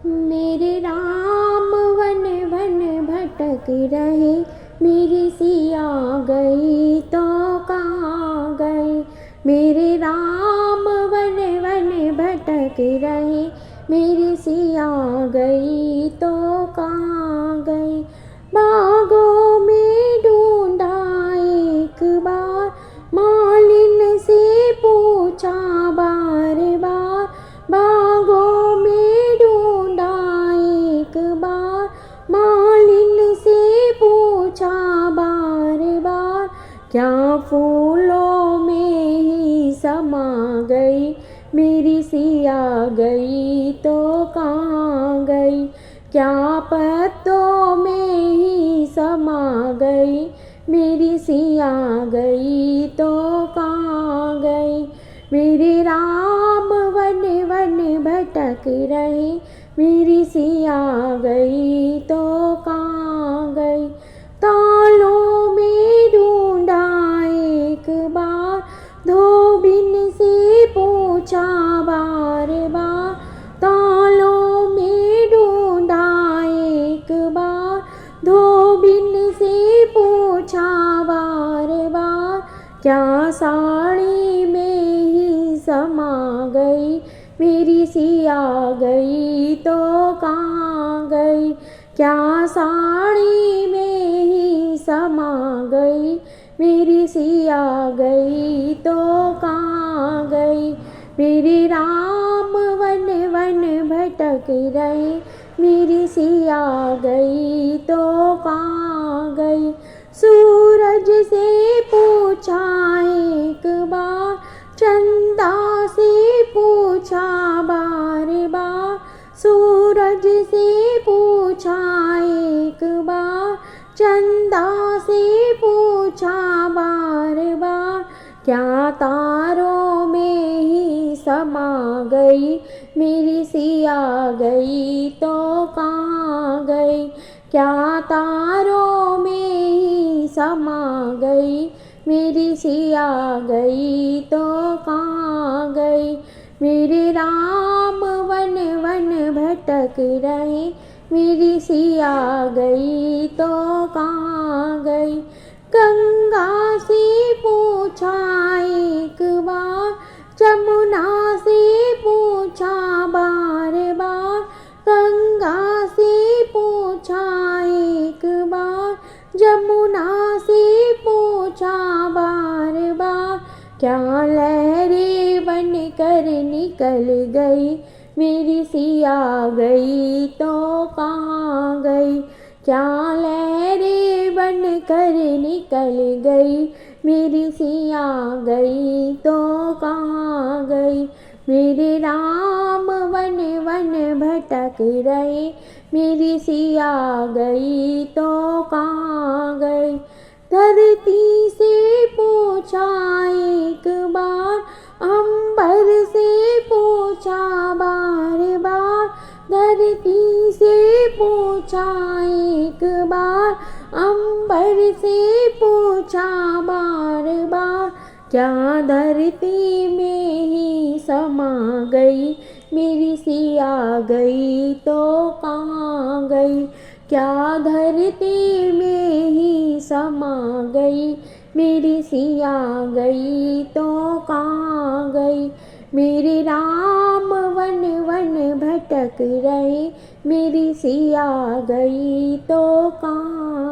मेरे Ram one one भटक रहे, मेरी सिया गई तो कहाँ गई। मेरे राम वन वन भटक रहे, मेरी सिया गई तो कहाँ गई। बागों में ढूंढा एक बार, मालिन से पूछा बार बार। बागों में ढूंढा एक बार, मालिन से पूछा बार बार। क्या फूलों में ही समा गई, मेरी सिया गई तो कहाँ गई। क्या पत्तों में ही समा गई, मेरी सिया गई तो कहाँ गई। मेरे राम वन वन भटक रहे, मेरी सिया गई तो कहाँ गई। तालों में ढूंढा एक बार, धोबिन से पूछा बार बार। तालों में ढूंढा एक बार, धोबिन से पूछा बार बार। क्या साड़ी में ही समा गई, मेरी सिया गई तो कहाँ गई। क्या साड़ी में ही समा गई, मेरी सिया गई तो कहाँ गई। मेरे राम वन वन भटक रहे, मेरी सिया गई तो कहाँ गई। सूरज से पूछा एक बार, चंदा से पूछा बार बार। सूरज से पूछा एक बार, चंदा से पूछा बार बार। क्या तारों में ही समा गई, मेरी सिया गई तो कहाँ गई। क्या तारों में ही समा गई, मेरी सिया गई तो कहाँ गई। मेरे राम वन वन भटक रहे, मेरी सिया गई तो कहाँ गई। गंगा से पूछा एक बार, जमुना से पूछा बार बार। गंगा से पूछा एक बार, जमुना से पूछा बार बार। क्या लहरें बन कर निकल गई, मेरी सिया गई तो कहाँ गई। क्या लहरें बन कर निकल गई, मेरी सिया गई तो कहाँ गई। मेरे राम वन वन भटक रहे, मेरी सिया गई तो कहाँ गई। धरती से पूछा एक बार, अंबर से पूछा बार बार। धरती से पूछा एक बार, अंबर से पूछा बार बार। क्या धरती में ही समा गई, मेरी सिया गई तो कहाँ गई। क्या धरती में ही समा गई, मेरी सिया गई तो कहाँ गई। मेरे राम वन वन भटक रहे, मेरी सिया गई तो कहाँ